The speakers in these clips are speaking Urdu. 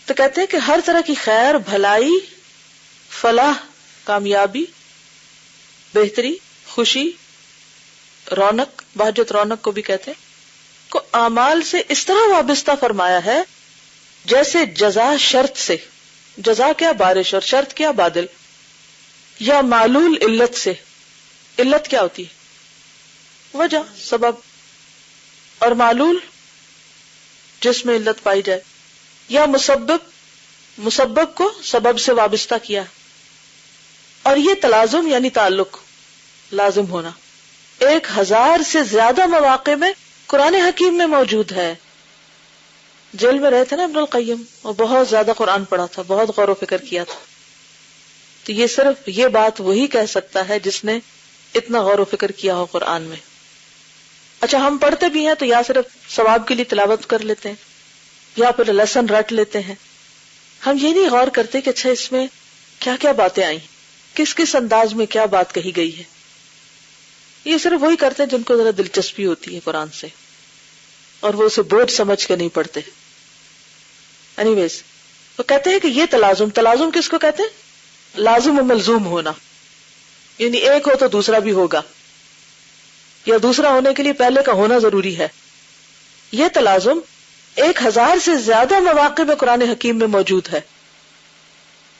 تو کہتے ہیں کہ ہر طرح کی خیر، بھلائی، فلاح، کامیابی، بہتری، خوشی، رونق، بہجت رونق کو بھی کہتے ہیں، کو اعمال سے اس طرح وابستہ فرمایا ہے جیسے جزا شرط سے، جزا کیا بارش اور شرط کیا بادل، یا معلول علت سے، علت کیا ہوتی ہے وجہ، سبب، اور معلول جس میں علت پائی جائے، یا مسبب کو سبب سے وابستہ کیا، اور یہ تلازم یعنی تعلق، لازم ہونا 1000 سے زیادہ مواقع میں قرآن حکیم میں موجود ہے. جیل میں رہے تھے نا ابن القیم، اور بہت زیادہ قرآن پڑھا تھا، بہت غور و فکر کیا تھا، تو یہ صرف یہ بات وہی کہہ سکتا ہے جس نے اتنا غور و فکر کیا ہو قرآن میں. اچھا ہم پڑھتے بھی ہیں تو یا صرف ثواب کے لیے تلاوت کر لیتے ہیں یا پھر لیسن رٹ لیتے ہیں، ہم یہ نہیں غور کرتے کہ اچھا اس میں کیا کیا باتیں آئیں، کس کس انداز میں کیا بات کہی گئی ہے. یہ صرف وہی کرتے ہیں جن کو ذرا دلچسپی ہوتی ہے قرآن سے، اور وہ اسے بوجھ سمجھ کے نہیں پڑھتے. اینی ویز وہ کہتے ہیں کہ یہ تلازم کس کو کہتے ہیں؟ لازم و ملزوم ہونا، یعنی ایک ہو تو دوسرا بھی ہوگا، یا دوسرا ہونے کے لیے پہلے کا ہونا ضروری ہے. یہ تلازم 1000 سے زیادہ مواقع میں قرآن حکیم میں موجود ہے.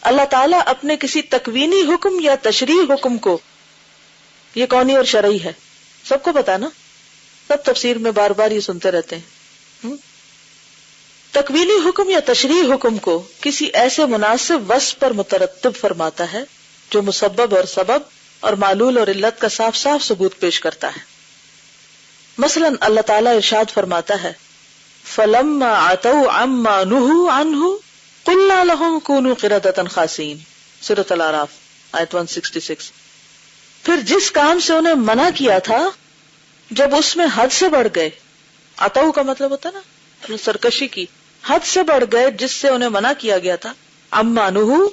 اللہ تعالیٰ اپنے کسی تکوینی حکم یا تشریعی حکم کو، یہ کونی اور شرعی ہے، سب کو پتا نا، سب تفسیر میں بار بار یہ سنتے رہتے ہیں. تکوینی حکم یا تشریعی حکم کو کسی ایسے مناسب وصف پر مترتب فرماتا ہے جو مسبب اور سبب اور معلول اور علت کا صاف صاف ثبوت پیش کرتا ہے. مثلا اللہ تعالیٰ ارشاد فرماتا ہے فَلَمَّا عَتَوْا عَمَّا نُهُوا عَنْهُ قُلْنَا لَهُمْ كُونُوا قِرَدَةً خَاسِئِينَ، سورۃ الاعراف آیت 166. پھر جس کام سے انہیں منع کیا تھا جب اس میں حد سے بڑھ گئے، عتو کا مطلب ہوتا نا سرکشی کی، حد سے بڑھ گئے جس سے انہیں منع کیا گیا تھا، عَمَّا نُهُوا،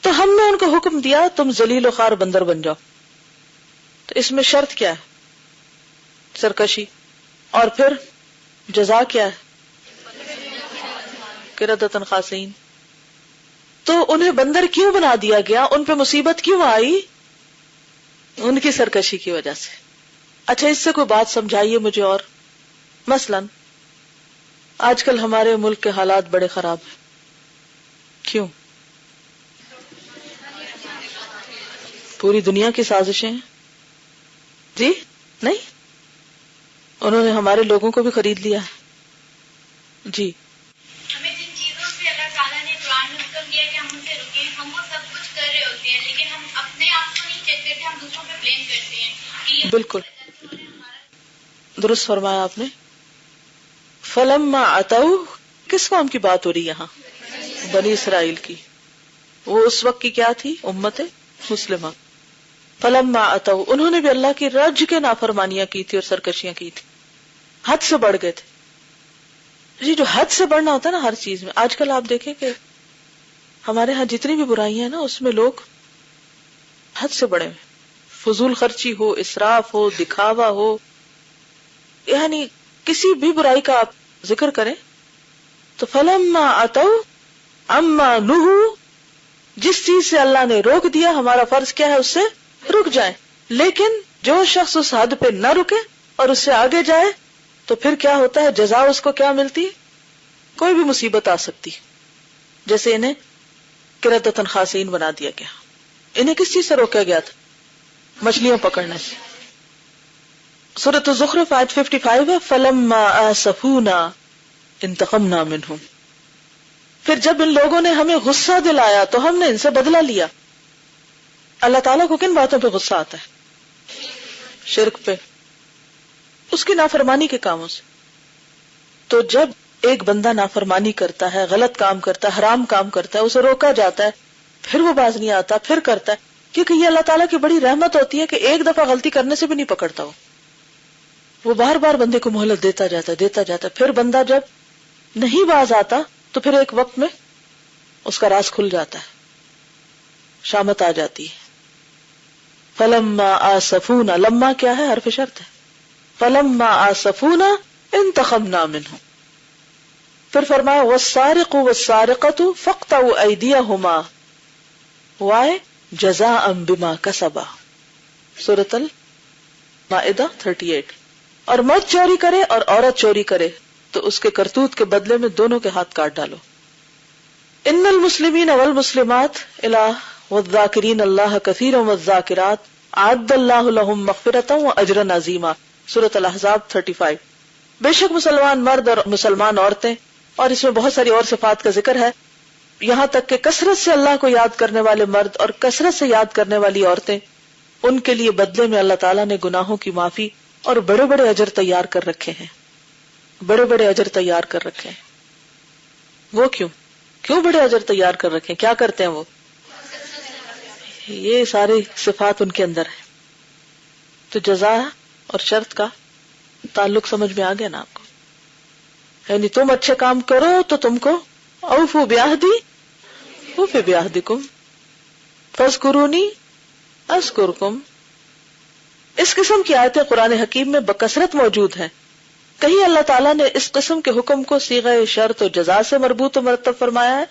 تو ہم نے ان کو حکم دیا تم ذلیل و خوار بندر بن جاؤ. تو اس میں شرط کیا ہے؟ سرکشی. اور پھر جزا کیا ہے؟ قردۃ خاسئین. تو انہیں بندر کیوں بنا دیا گیا؟ ان پہ مصیبت کیوں آئی؟ ان کی سرکشی کی وجہ سے. اچھا اس سے کوئی بات سمجھائیے مجھے. اور مثلا آج کل ہمارے ملک کے حالات بڑے خراب ہیں، کیوں؟ پوری دنیا کی سازشیں ہیں جی؟ نہیں، انہوں نے ہمارے لوگوں کو بھی خرید لیا ہے جی. ہمیں جن چیزوں سے اللہ تعالیٰ نے قرآن میں حکم دیا کہ ہم ان سے رکیں، ہم وہ سب کچھ کر رہے ہوتے ہیں، لیکن ہم اپنے آپ کو نہیں چیک کرتے، ہم دوسروں پہ بلیم کرتے ہیں کہ یہ بالکل درست فرمایا آپ نے. فلما عتوا، کس قوم کی بات ہو رہی یہاں؟ بنی اسرائیل کی. وہ اس وقت کی کیا تھی؟ امت مسلمہ. فلما عتوا، انہوں نے بھی اللہ کی رج کے نافرمانیاں کی تھی اور سرکشیاں کی تھی، حد سے بڑھ گئے تھے. جی جو حد سے بڑھنا ہوتا ہے نا ہر چیز میں، آج کل آپ دیکھیں کہ ہمارے ہاں جتنی بھی برائیاں ہیں نا اس میں لوگ حد سے بڑھے ہوئے، فضول خرچی ہو، اسراف ہو، دکھاوا ہو، یعنی کسی بھی برائی کا آپ ذکر کریں تو فلما عتوا عما نہوا، جس چیز سے اللہ نے روک دیا ہمارا فرض کیا ہے اس سے رک جائیں. لیکن جو شخص اس حد پہ نہ رکے اور اس سے آگے جائے تو پھر کیا ہوتا ہے؟ جزا اس کو کیا ملتی؟ کوئی بھی مصیبت آ سکتی. جیسے انہیں قردۃ خاسئین بنا دیا گیا. انہیں کس چیز سے روکا گیا تھا؟ مچھلیاں پکڑنے سے. سورۃ الزخرف آیت 55 ہے فلما آسفونا انتقمنا منہم. پھر جب ان لوگوں نے ہمیں غصہ دلایا تو ہم نے ان سے بدلہ لیا. اللہ تعالیٰ کو کن باتوں پہ غصہ آتا ہے؟ شرک پہ، اس کی نافرمانی کے کاموں سے. تو جب ایک بندہ نافرمانی کرتا ہے، غلط کام کرتا ہے، حرام کام کرتا ہے، اسے روکا جاتا ہے، پھر وہ باز نہیں آتا، پھر کرتا ہے، کیونکہ یہ اللہ تعالیٰ کی بڑی رحمت ہوتی ہے کہ ایک دفعہ غلطی کرنے سے بھی نہیں پکڑتا. وہ بار بار بندے کو مہلت دیتا جاتا ہے. پھر بندہ جب نہیں باز آتا تو پھر ایک وقت میں اس کا راز کھل جاتا ہے، شامت آ جاتی ہے. فلما آسفونا، لما کیا ہے؟ حرف شرط ہے. فلما آسفونا انتقمنا منہم. پھر فرمایا والسارق والسارقۃ فاقطعوا ایدیہما وائے جزاء بما کسبا، سورۃ المائدہ 38۔ اور مرد چوری کرے اور عورت چوری کرے تو اس کے کرتوت کے بدلے میں دونوں کے ہاتھ کاٹ ڈالو۔ ان المسلمین والمسلمات والذاکرین اللہ کثیرا والذاکرات اعد اللہ لهم مغفرۃ واجرا عظیما، سورۃ الاحزاب 35۔ بے شک مسلمان مرد اور مسلمان عورتیں، اور اس میں بہت ساری اور صفات کا ذکر ہے، یہاں تک کہ کثرت سے اللہ کو یاد کرنے والے مرد اور کثرت سے یاد کرنے والی عورتیں، ان کے لیے بدلے میں اللہ تعالیٰ نے گناہوں کی معافی اور بڑے بڑے اجر تیار کر رکھے ہیں، بڑے بڑے اجر تیار کر رکھے ہیں۔ وہ کیوں بڑے اجر تیار کر رکھے ہیں؟ کیا کرتے ہیں وہ؟ یہ ساری صفات ان کے اندر ہے۔ تو جزا اور شرط کا تعلق سمجھ میں آ گیا نا آپ کو؟ یعنی تم اچھے کام کرو تو تم کو اوفوا بعہدی اوفی بعہدکم فاذکرونی اذکرکم۔ اس قسم کی آیتیں قرآن حکیم میں بکثرت موجود ہیں۔ کہیں اللہ تعالیٰ نے اس قسم کے حکم کو صیغہ شرط و جزا سے مربوط و مرتب فرمایا ہے،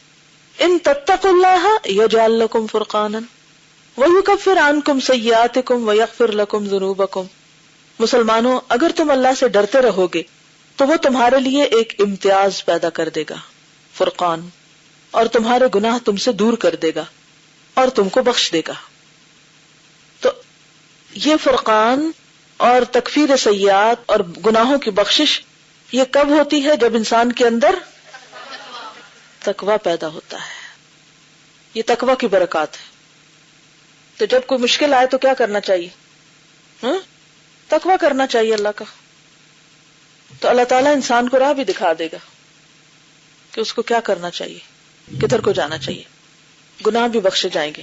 ان تتقوا اللہ یجعل لکم فرقانا ویکفر عنکم سیئاتکم ویغفر لکم ذنوبکم۔ مسلمانوں، اگر تم اللہ سے ڈرتے رہو گے تو وہ تمہارے لیے ایک امتیاز پیدا کر دے گا، فرقان، اور تمہارے گناہ تم سے دور کر دے گا اور تم کو بخش دے گا۔ تو یہ فرقان اور تکفیر سیئات اور گناہوں کی بخشش یہ کب ہوتی ہے؟ جب انسان کے اندر تقوی پیدا ہوتا ہے۔ یہ تقوی کی برکات ہے۔ تو جب کوئی مشکل آئے تو کیا کرنا چاہیے؟ تقوی کرنا چاہیے اللہ کا۔ تو اللہ تعالیٰ انسان کو راہ بھی دکھا دے گا کہ اس کو کیا کرنا چاہیے، کدھر کو جانا چاہیے، گناہ بھی بخشے جائیں گے۔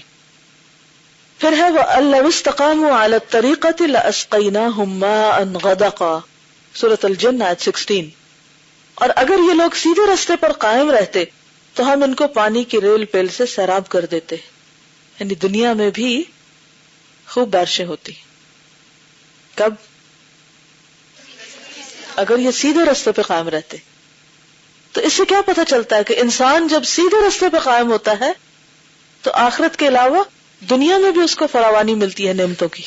پھر ہے وَأَن لَوِ اسْتَقَامُوا عَلَى الطَّرِيقَةِ لَأَسْقَيْنَاهُمْ مَاءً غَدَقًا، سورۃ الجن آیت 16۔ اور اگر یہ لوگ سیدھے رستے پر قائم رہتے تو ہم ان کو پانی کی ریل پیل سے سیراب کر دیتے، یعنی دنیا میں بھی خوب بارشیں ہوتی۔ کب؟ اگر یہ سیدھے رستے پہ قائم رہتے۔ تو اس سے کیا پتہ چلتا ہے کہ انسان جب سیدھے رستے پہ قائم ہوتا ہے تو آخرت کے علاوہ دنیا میں بھی اس کو فراوانی ملتی ہے نعمتوں کی۔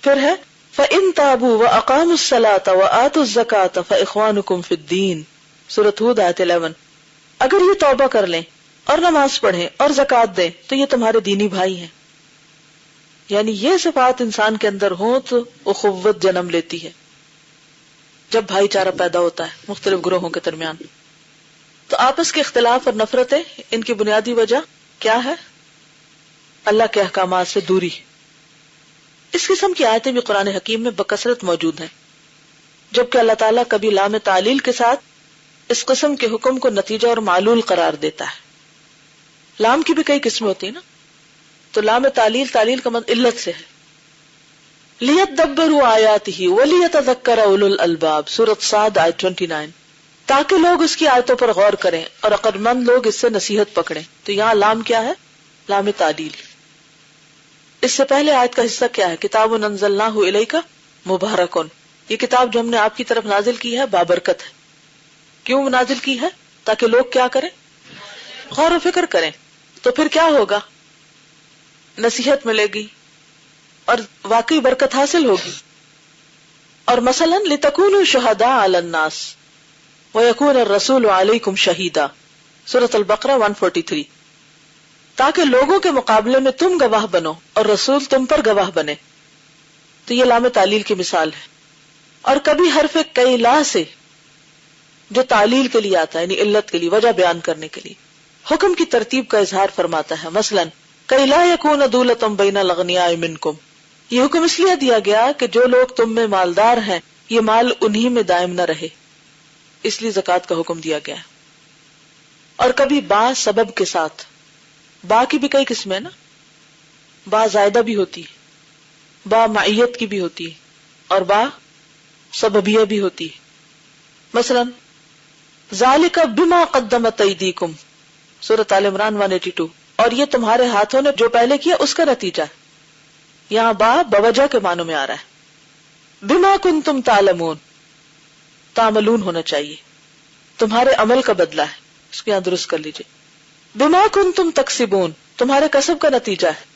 پھر ہے فَإِن تَابُوا وَأَقَامُوا الصَّلَاةَ وَآتُوا الزَّكَاةَ فَإِخْوَانُكُمْ فِي الدِّينِ، سورۃ ہود آیت 11۔ اگر یہ توبہ کر لیں اور نماز پڑھیں اور زکوٰۃ دیں تو یہ تمہارے دینی بھائی ہیں۔ یعنی یہ صفات انسان کے اندر ہوں تو اخوت جنم لیتی ہے، جب بھائی چارہ پیدا ہوتا ہے مختلف گروہوں کے درمیان۔ تو آپس کے اختلاف اور نفرتیں، ان کی بنیادی وجہ کیا ہے؟ اللہ کے احکامات سے دوری۔ اس قسم کی آیتیں بھی قرآن حکیم میں بکثرت موجود ہیں، جبکہ اللہ تعالیٰ کبھی لام تعلیل کے ساتھ اس قسم کے حکم کو نتیجہ اور معلول قرار دیتا ہے۔ لام کی بھی کئی قسمیں ہوتی ہیں نا، تو لام تعلیل کا مطلب علت سے ہے۔ لِيَدَّبَّرُوا آیَاتِهِ وَلِيَتَذَكَّرَ أُولُو الْأَلْبَابِ، سورۃ صاد آیت 29۔ تاکہ لوگ اس کی آیتوں پر غور کریں اور عقل مند لوگ اس سے نصیحت پکڑیں۔ تو یہاں لام کیا ہے؟ لام تعلیل۔ اس سے پہلے آیت کا حصہ کیا ہے؟ کتاب انزلناہ الیک مبارک، یہ کتاب جو ہم نے آپ کی طرف نازل کی ہے بابرکت ہے۔ کیوں نازل کی ہے؟ تاکہ لوگ کیا کریں؟ غور و فکر کریں۔ تو پھر کیا ہوگا؟ نصیحت ملے گی اور واقعی برکت حاصل ہوگی۔ اور مثلا لِتَكُونُوا شُهَدَاءَ عَلَى النَّاسِ وَيَكُونَ الرَّسُولُ عَلَيْكُمْ شَهِيدًا، سورۃ البقرہ 143۔ تاکہ لوگوں کے مقابلے میں تم گواہ بنو اور رسول تم پر گواہ بنے۔ تو یہ لام تعلیل کی مثال ہے۔ اور کبھی حرف کئی لا سے، جو تعلیل کے لیے آتا ہے، یعنی علت کے لیے، وجہ بیان کرنے کے لیے، حکم کی ترتیب کا اظہار فرماتا ہے۔ مثلا کئی لا یکون دولۃ بین الاغنیاء منکم، یہ حکم اس لیے دیا گیا کہ جو لوگ تم میں مالدار ہیں یہ مال انہی میں دائم نہ رہے، اس لیے زکوٰۃ کا حکم دیا گیا ہے۔ اور کبھی با سبب کے ساتھ، با کی بھی کئی قسمیں نا، با زائدہ بھی ہوتی ہے، با معیت کی بھی ہوتی ہے، اور با سببیہ بھی ہوتی ہے۔ مثلا ذالک بما قدمت ایدیکم، سورۃ آل عمران 182، اور یہ تمہارے ہاتھوں نے جو پہلے کیا اس کا نتیجہ ہے۔ یہاں با بوجہ کے معنوں میں آ رہا ہے۔ بما کنتم تعلمون، تعملون ہونا چاہیے۔ تمہارے عمل کا بدلہ ہے. اس کو یہاں درست کر لیجئے. بما کنتم تکسبون تمہارے کسب کا نتیجہ ہے.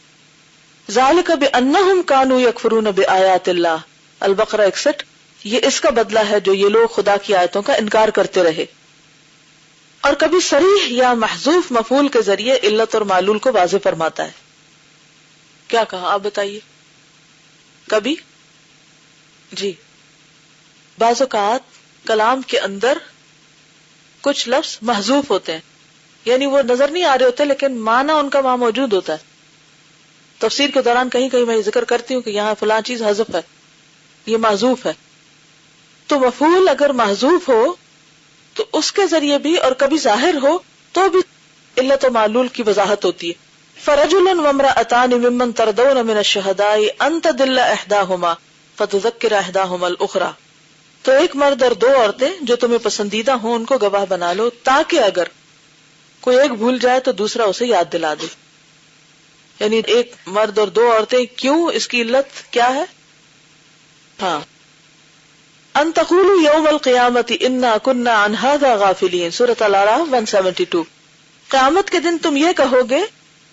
ذالک بانہم کانوا یکفرون بآیات اللہ البقرہ 61. یہ اس کا بدلہ ہے جو یہ لوگ خدا کی آیتوں کا انکار کرتے رہے. اور کبھی صریح یا محذوف مفعول کے ذریعے علت اور معلول کو واضح فرماتا ہے. کیا کہا آپ بتائیے؟ کبھی جی بعض اوقات کلام کے اندر کچھ لفظ محذوف ہوتے ہیں، یعنی وہ نظر نہیں آ رہے ہوتے لیکن معنی ان کا وہاں موجود ہوتا ہے. تفسیر کے دوران کہیں کہیں میں ذکر کرتی ہوں کہ یہاں فلاں چیز حذف ہے، یہ محذوف ہے. تو مفعول اگر محذوف ہو تو اس کے ذریعے بھی، اور کبھی ظاہر ہو تو بھی علت و معلول کی وضاحت ہوتی ہے. فرجل وامرأتان ممن ترضون من الشہداء ان تدل احداہما فتذکر احداہما الاخرى. تو ایک مرد اور دو عورتیں جو تمہیں پسندیدہ ہوں ان کو گواہ بنا لو تاکہ اگر کوئی ایک بھول جائے تو دوسرا اسے یاد دلا دے. یعنی ایک مرد اور دو عورتیں کیوں، اس کی علت کیا ہے؟ ہاں، ان تقولوا یوم القیامت انا کنا عن ھذا غافلین، سورۃ الاعراف 172. قیامت کے دن تم یہ کہو گے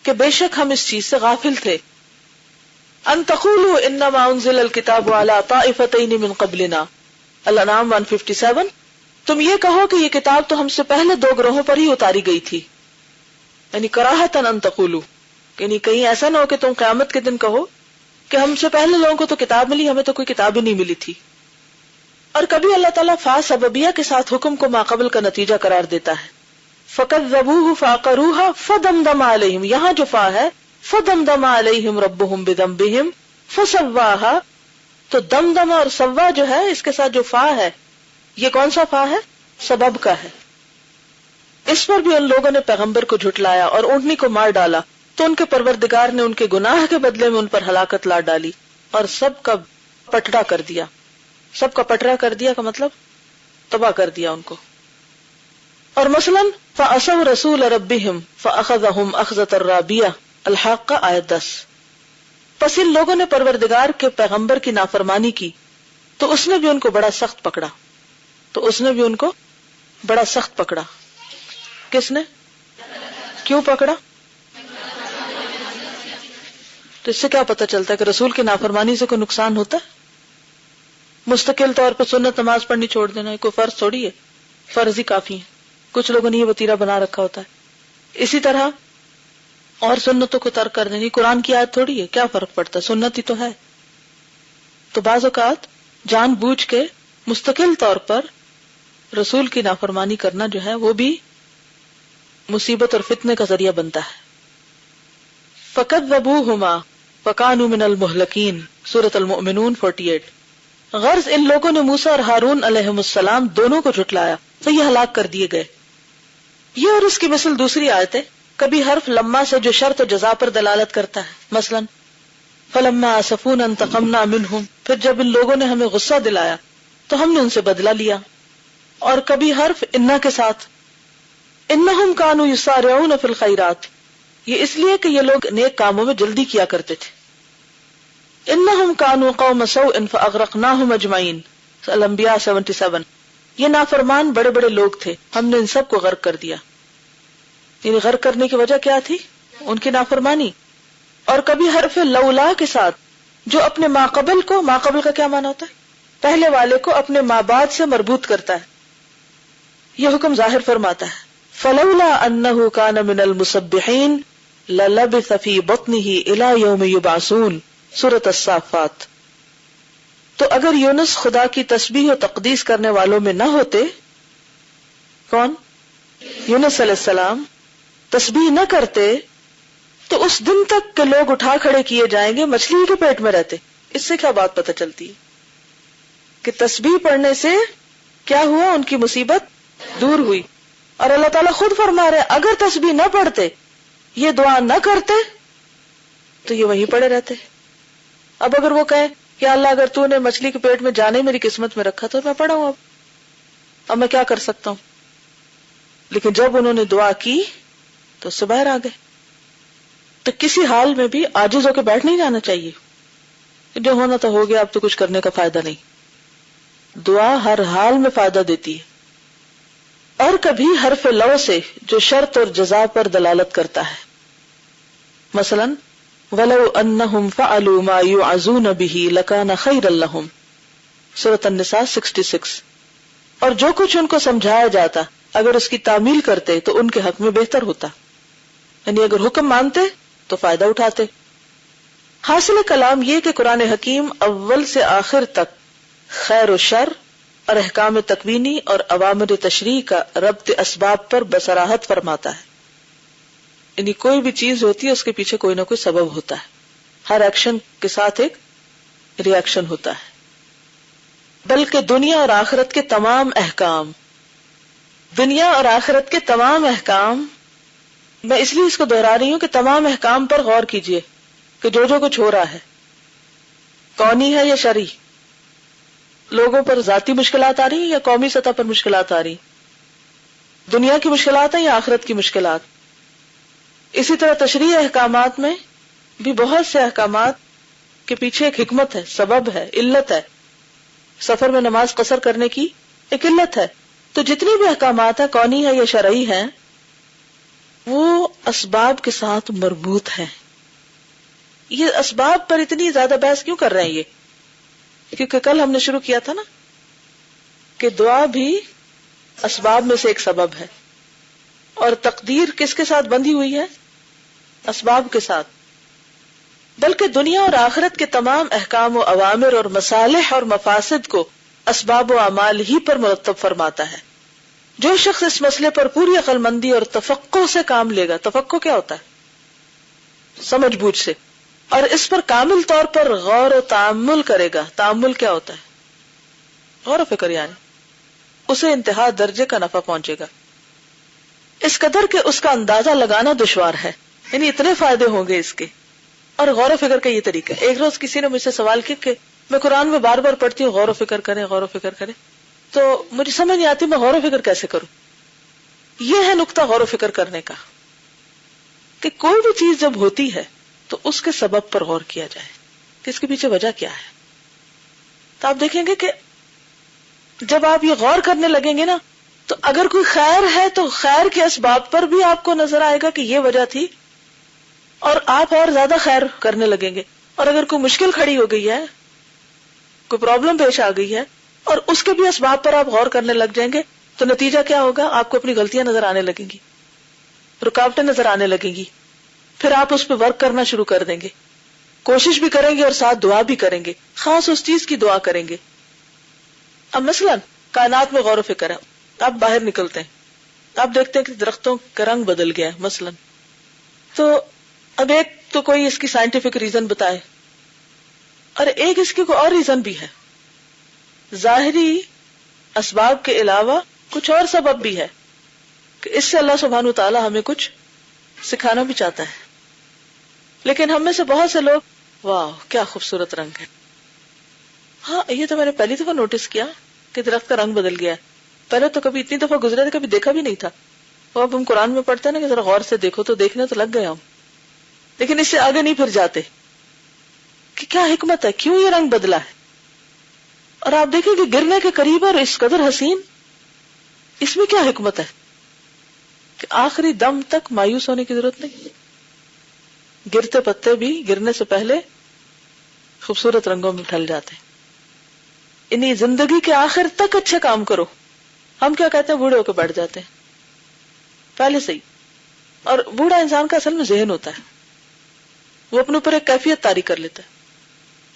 کہ بے شک ہم اس چیز سے غافل تھے. ان تقولوا انما انزل الکتاب علی طائفتین من قبلنا، الانعام 157. تم یہ کہو کہ یہ کتاب تو ہم سے پہلے دو گروہوں پر ہی اتاری گئی تھی. یعنی کراہتن ان تقولوا، یعنی کہیں ایسا نہ ہو کہ تم قیامت کے دن کہو کہ ہم سے پہلے لوگوں کو تو کتاب ملی، ہمیں تو کوئی کتاب ہی نہیں ملی تھی. اور کبھی اللہ تعالیٰ فا سببیہ کے ساتھ حکم کو ماقبل کا نتیجہ قرار دیتا ہے. فَكَذَّبُوهُ فَعَقَرُوهَا فَدَمْدَمَ عَلَيْهِمْ، یہاں جو فا ہے فَدَمْدَمَ عَلَيْهِمْ رَبُّهُمْ بِذَنبِهِمْ فَسَوَّاهَا. تو دمدم اور سوا جو ہے اس کے ساتھ جو فا ہے یہ کون سا فا ہے؟ سبب کا ہے. اس پر بھی ان لوگوں نے پیغمبر کو جھٹلایا اور اونٹنی کو مار ڈالا تو ان کے پروردگار نے ان کے گناہ کے بدلے میں ان پر ہلاکت لا ڈالی اور سب کا پٹڑا کر دیا. سب کا پٹرا کر دیا کا مطلب تباہ کر دیا ان کو. اور مثلا فَعَصَوْا رَسُولَ رَبِّهِمْ فَأَخَذَهُمْ أَخْذَةً رَابِيَةً الحاقہ آیت 10. پس ان لوگوں نے پروردگار کے پیغمبر کی نافرمانی کی تو اس نے بھی ان کو بڑا سخت پکڑا. تو اس نے بھی ان کو بڑا سخت پکڑا. کس نے؟ کیوں پکڑا؟ تو اس سے کیا پتہ چلتا ہے کہ رسول کی نافرمانی سے کوئی نقصان ہوتا ہے؟ مستقل طور پر سنت نماز پڑھنی چھوڑ دینا کوئی فرض تھوڑی ہے، فرض ہی کافی ہے. کچھ لوگوں نے یہ وتیرہ بنا رکھا ہوتا ہے. اسی طرح اور سنتوں کو ترک کر دینی قرآن کی آیت تھوڑی ہے، کیا فرق پڑتا ہے، سنت ہی تو ہے. تو بعض اوقات جان بوجھ کے مستقل طور پر رسول کی نافرمانی کرنا جو ہے وہ بھی مصیبت اور فتنے کا ذریعہ بنتا ہے. فَكَذَّبُوهُمَا فَكَانُوا مِنَ الْمُهْلَكِينَ سورۃ المؤمنون 48. غرض ان لوگوں نے موسیٰ اور ہارون علیہم السلام دونوں کو جھٹلایا تو یہ ہلاک کر دیے گئے. یہ اور اس کی مثل دوسری آیت ہے. کبھی حرف لما سے جو شرط و جزا پر دلالت کرتا ہے، مثلا فَلَمَّا آسَفُونَا انتَقَمْنَا مِنْهُمْ، پھر جب ان لوگوں نے ہمیں غصہ دلایا تو ہم نے ان سے بدلہ لیا. اور کبھی حرف انا کے ساتھ انہم کانوا یسارعون فی الخیرات، یہ اس لیے کہ یہ لوگ نیک کاموں میں جلدی کیا کرتے تھے. انہم کانوا قوم سوء فاغرقناہم اجمعین الانبیاء 77. یہ نافرمان بڑے بڑے لوگ تھے، ہم نے ان سب کو غرق کر دیا. یعنی غرق کرنے کی وجہ کیا تھی؟ ان کی نافرمانی. اور کبھی حرف لولا کے ساتھ جو اپنے ماقبل کو، ماقبل کا کیا معنی ہوتا ہے؟ پہلے والے کو اپنے ماں بعد سے مربوط کرتا ہے. یہ حکم ظاہر فرماتا ہے فلولا انہ کان من المسبحین للبث فی بطنہ الی یوم یبعثون سورۃ الصافات. تو اگر یونس خدا کی تسبیح و تقدیس کرنے والوں میں نہ ہوتے، کون؟ یونس علیہ السلام تسبیح نہ کرتے تو اس دن تک کہ لوگ اٹھا کھڑے کیے جائیں گے مچھلی کے پیٹ میں رہتے. اس سے کیا بات پتہ چلتی ہے کہ تسبیح پڑھنے سے کیا ہوا؟ ان کی مصیبت دور ہوئی. اور اللہ تعالیٰ خود فرما رہے اگر تسبیح نہ پڑھتے، یہ دعا نہ کرتے تو یہ وہیں پڑے رہتے. اب اگر وہ کہیں کہ اللہ اگر تو نے مچھلی کے پیٹ میں جانے میری قسمت میں رکھا تو میں پڑا ہوں، اب میں کیا کر سکتا ہوں. لیکن جب انہوں نے دعا کی تو اس سے باہر آ گئے. تو کسی حال میں بھی عاجز ہو کے بیٹھ نہیں جانا چاہیے، جو ہونا تو ہو گیا، اب تو کچھ کرنے کا فائدہ نہیں. دعا ہر حال میں فائدہ دیتی ہے. اور کبھی حرف لو سے جو شرط اور جزا پر دلالت کرتا ہے. مثلا وَلَوْ أَنَّهُمْ فَعَلُوا مَا يُعَظُونَ بِهِ لَكَانَ خَيْرًا لَهُمْ سورۃ النساء 66. اور جو کچھ ان کو سمجھایا جاتا اگر اس کی تعمیل کرتے تو ان کے حق میں بہتر ہوتا. یعنی اگر حکم مانتے تو فائدہ اٹھاتے. حاصل کلام یہ کہ قرآن حکیم اول سے آخر تک خیر و شر اور احکام تکوینی اور اوامر تشریع کا ربط اسباب پر بصراحت فرماتا ہے. یعنی کوئی بھی چیز ہوتی ہے اس کے پیچھے کوئی نہ کوئی سبب ہوتا ہے. ہر ایکشن کے ساتھ ایک ری ایکشن ہوتا ہے. بلکہ دنیا اور آخرت کے تمام احکام، دنیا اور آخرت کے تمام احکام، میں اس لیے اس کو دہرا رہی ہوں کہ تمام احکام پر غور کیجئے کہ جو کچھ ہو رہا ہے کونی ہے یا شرعی. لوگوں پر ذاتی مشکلات آ رہی ہیں یا قومی سطح پر مشکلات آ رہی، دنیا کی مشکلات ہیں یا آخرت کی مشکلات. اسی طرح تشریعی احکامات میں بھی بہت سے احکامات کے پیچھے ایک حکمت ہے، سبب ہے، علت ہے. سفر میں نماز قصر کرنے کی ایک علت ہے. تو جتنی بھی احکامات ہیں کونی ہے یا شرعی ہیں وہ اسباب کے ساتھ مربوط ہیں. یہ اسباب پر اتنی زیادہ بحث کیوں کر رہے ہیں؟ یہ کیونکہ کل ہم نے شروع کیا تھا نا کہ دعا بھی اسباب میں سے ایک سبب ہے، اور تقدیر کس کے ساتھ بندھی ہوئی ہے؟ اسباب کے ساتھ. بلکہ دنیا اور آخرت کے تمام احکام و اوامر اور مصالح اور مفاسد کو اسباب و اعمال ہی پر مرتب فرماتا ہے. جو شخص اس مسئلے پر پوری عقل مندی اور تفقع سے کام لے گا، تفقع کیا ہوتا ہے؟ سمجھ بوجھ سے، اور اس پر کامل طور پر غور و تأمل کرے گا. تأمل کیا ہوتا ہے؟ غور و فکر، یعنی اسے انتہا درجے کا نفع پہنچے گا. اس قدر کہ اس کا اندازہ لگانا دشوار ہے. یعنی اتنے فائدے ہوں گے اس کے. اور غور و فکر کا یہ طریقہ. ایک روز کسی نے مجھ سے سوال کیا کہ میں قرآن میں بار بار پڑھتی ہوں غور و فکر کریں، غور و فکر کریں، تو مجھے سمجھ نہیں آتی میں غور و فکر کیسے کروں. یہ ہے نقطہ غور و فکر کرنے کا کہ کوئی بھی چیز جب ہوتی ہے تو اس کے سبب پر غور کیا جائے کہ اس کے پیچھے وجہ کیا ہے. تو آپ دیکھیں گے کہ جب آپ یہ غور کرنے لگیں گے نا تو اگر کوئی خیر ہے تو خیر کے اسباب پر بھی آپ کو نظر آئے گا کہ یہ وجہ تھی، اور آپ اور زیادہ خیر کرنے لگیں گے. اور اگر کوئی مشکل کھڑی ہو گئی ہے، کوئی پرابلم پیش آ گئی ہے، اور اس کے بھی اسباب پر آپ غور کرنے لگ جائیں گے تو نتیجہ کیا ہوگا؟ آپ کو اپنی غلطیاں نظر آنے لگیں گی، رکاوٹیں نظر آنے لگیں گی. پھر آپ اس پہ ورک کرنا شروع کر دیں گے، کوشش بھی کریں گے اور ساتھ دعا بھی کریں گے، خاص اس چیز کی دعا کریں گے. اب مثلا کائنات میں غور و فکر ہے، آپ باہر نکلتے ہیں، آپ دیکھتے ہیں کہ درختوں کا رنگ بدل گیا ہے مثلا. تو اب ایک تو کوئی اس کی سائنٹیفک ریزن بتائے، اور ایک اس کی کوئی اور ریزن بھی ہے. ظاہری اسباب کے علاوہ کچھ اور سبب بھی ہے کہ اس سے اللہ سبحانہ وتعالی ہمیں کچھ سکھانا بھی چاہتا ہے. لیکن ہم میں سے بہت سے لوگ واہ کیا خوبصورت رنگ ہے، ہاں یہ تو میں نے پہلی دفعہ نوٹس کیا کہ درخت کا رنگ بدل گیا ہے، پہلے تو کبھی اتنی دفعہ گزرے تھے کبھی دیکھا بھی نہیں تھا. وہ اب ہم قرآن میں پڑھتے ہیں نا کہ ذرا غور سے دیکھو، تو دیکھنے تو لگ گئے ہم، لیکن اس سے آگے نہیں پھر جاتے کہ کیا حکمت ہے، کیوں یہ رنگ بدلا ہے. اور آپ دیکھیں کہ گرنے کے قریب اور اس قدر حسین، اس میں کیا حکمت ہے کہ آخری دم تک مایوس ہونے کی ضرورت نہیں. گرتے پتے بھی گرنے سے پہلے خوبصورت رنگوں میں ڈھل جاتے ہیں. انہیں زندگی کے آخر تک اچھے کام کرو. ہم کیا کہتے ہیں؟ بوڑھے ہو کے بیٹھ جاتے ہیں پہلے سے ہی. اور بوڑھا انسان کا اصل میں ذہن ہوتا ہے، وہ اپنے اوپر ایک کیفیت طاری کر لیتا ہے،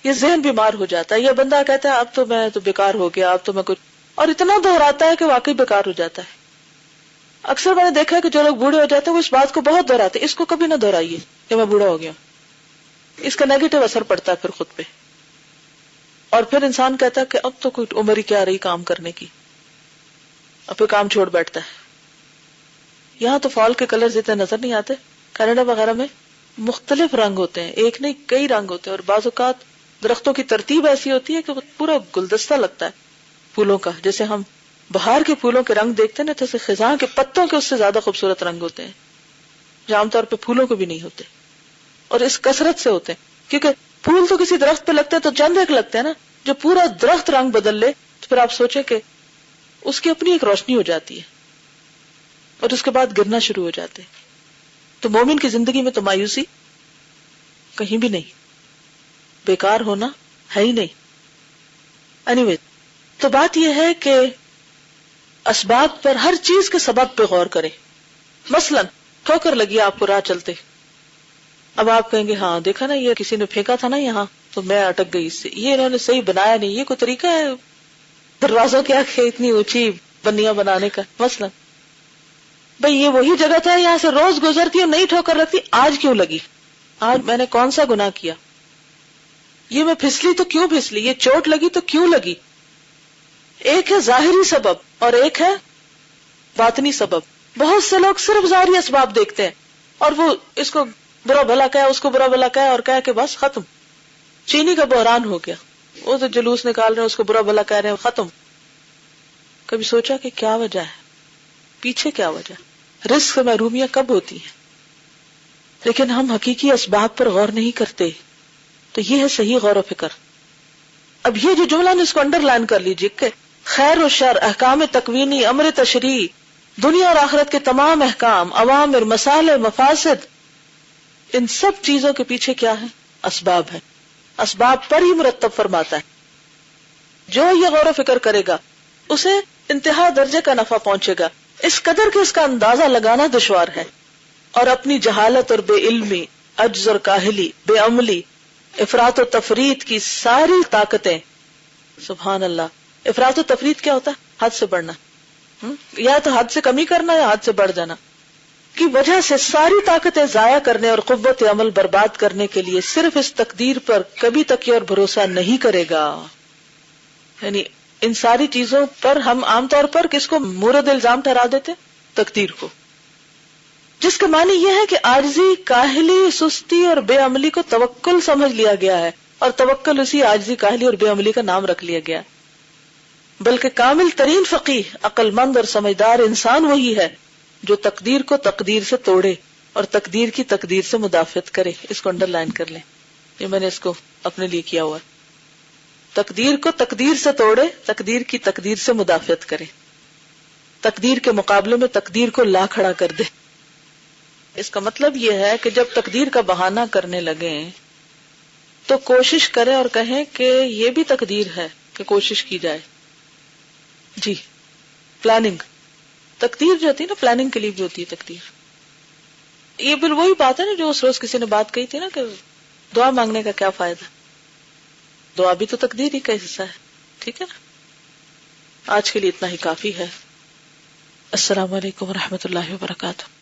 یہ ذہن بیمار ہو جاتا ہے. یہ بندہ کہتا ہے اب تو میں تو بیکار ہو گیا، اب تو میں کچھ، اور اتنا دہراتا ہے کہ واقعی بیکار ہو جاتا ہے. اکثر میں نے دیکھا ہے کہ جو لوگ بوڑھے ہو جاتے ہیں وہ اس بات کو بہت دہراتے ہیں. اس کو کبھی نہ دہرائیے کہ میں بوڑھا ہو گیا، اس کا نیگیٹو اثر پڑتا ہے پھر خود پہ. اور پھر انسان کہتا ہے کہ اب تو کوئی عمر ہی کیا رہی کام کرنے کی، اب پھر کام چھوڑ بیٹھتا ہے. یہاں تو فال کے کلرز اتنے نظر نہیں آتے، کینیڈا وغیرہ میں مختلف رنگ ہوتے ہیں، ایک نہیں کئی رنگ ہوتے ہیں. اور بعض اوقات درختوں کی ترتیب ایسی ہوتی ہے کہ وہ پورا گلدستہ لگتا ہے پھولوں کا. جیسے ہم بہار کے پھولوں کے رنگ دیکھتے ہیں نا، جیسے خزاں کے پتوں کے اس سے زیادہ خوبصورت رنگ ہوتے ہیں جو عام طور پہ پھولوں کو بھی نہیں ہوتے. اور اس کثرت سے ہوتے ہیں کیونکہ پھول تو کسی درخت پہ لگتے ہیں تو چند ایک لگتے ہیں نا، جو پورا درخت رنگ بدل لے تو پھر آپ سوچیں کہ اس کی اپنی ایک روشنی ہو جاتی ہے. اور اس کے بعد گرنا شروع ہو جاتے ہیں. تو مومن کی زندگی میں تو مایوسی کہیں بھی نہیں، بیکار ہونا ہے ہی نہیں. اینی تو بات یہ ہے کہ اسباب پر، ہر چیز کے سبب پہ غور کریں. مثلا ٹھوکر لگی آپ کو راہ چلتے، اب آپ کہیں گے ہاں دیکھا نا یہ کسی نے پھینکا تھا نا یہاں تو میں اٹک گئی اس سے، یہ انہوں نے صحیح بنایا نہیں، یہ کوئی طریقہ ہے دروازوں کے آگے اتنی اونچی بنیاں بنانے کا. مثلا بھئی یہ وہی جگہ تھا، یہاں سے روز گزرتی اور نہیں ٹھوکر لگتی، آج کیوں لگی؟ آج میں نے کون سا گناہ کیا؟ یہ میں پھسلی تو کیوں پھسلی؟ یہ چوٹ لگی تو کیوں لگی؟ ایک ہے ظاہری سبب اور ایک ہے باطنی سبب. بہت سے لوگ صرف ظاہری اسباب دیکھتے ہیں اور وہ اس کو برا بھلا کہے، اس کو برا بھلا کہے اور کہے کہ بس ختم. چینی کا بحران ہو گیا، وہ تو جلوس نکال رہے ہیں، اس کو برا بھلا کہہ رہے ہیں، ختم. کبھی سوچا کہ کیا وجہ ہے؟ پیچھے کیا وجہ؟ رزق سے محرومیاں کب ہوتی ہیں؟ لیکن ہم حقیقی اسباب پر غور نہیں کرتے. تو یہ ہے صحیح غور و فکر. اب یہ جو جملہ نے اس کو انڈر لائن کر لیجیے کہ خیر و شر، احکام تکوینی، امر تشریع، دنیا اور آخرت کے تمام احکام، اوامر، مصالح، مفاسد، ان سب چیزوں کے پیچھے کیا ہے؟ اسباب ہے. اسباب پر ہی مرتب فرماتا ہے. جو یہ غور و فکر کرے گا اسے انتہا درجے کا نفع پہنچے گا. اس قدر کہ اس کا اندازہ لگانا دشوار ہے. اور اپنی جہالت اور بے علمی، عجز اور کاہلی، بے عملی، افراط و تفریط کی ساری طاقتیں، سبحان اللہ. افراط و تفریط کیا ہوتا ہے؟ حد سے بڑھنا، یا تو حد سے کمی کرنا یا حد سے بڑھ جانا کی وجہ سے ساری طاقتیں ضائع کرنے اور قوت عمل برباد کرنے کے لیے صرف اس تقدیر پر کبھی تکیہ اور بھروسہ نہیں کرے گا. یعنی ان ساری چیزوں پر ہم عام طور پر کس کو مورد الزام ٹھہرا دیتے؟ تقدیر کو، جس کا معنی یہ ہے کہ عاجزی، کاہلی، سستی اور بے عملی کو توکل سمجھ لیا گیا ہے، اور توکل اسی عاجزی، کاہلی اور بے عملی کا نام رکھ لیا گیا. بلکہ کامل ترین فقیہ، عقل مند اور سمجھدار انسان وہی ہے جو تقدیر کو تقدیر سے توڑے اور تقدیر کی تقدیر سے مدافعت کرے. اس کو انڈر لائن کر لیں، یہ میں نے اس کو اپنے لیے کیا ہوا. تقدیر کو تقدیر سے توڑے، تقدیر کی تقدیر سے مدافعت کرے، تقدیر کے مقابلے میں تقدیر کو لا کھڑا کر دے. اس کا مطلب یہ ہے کہ جب تقدیر کا بہانہ کرنے لگیں تو کوشش کریں اور کہیں کہ یہ بھی تقدیر ہے کہ کوشش کی جائے. جی پلاننگ، تقدیر جو ہوتی ہے نا پلاننگ کے لیے بھی ہوتی ہے تقدیر. یہ پھر وہی بات ہے نا جو اس روز کسی نے بات کہی تھی نا کہ دعا مانگنے کا کیا فائدہ؟ دعا بھی تو تقدیر ہی کا حصہ ہے. ٹھیک ہے نا، آج کے لیے اتنا ہی کافی ہے. السلام علیکم ورحمۃ اللہ وبرکاتہ.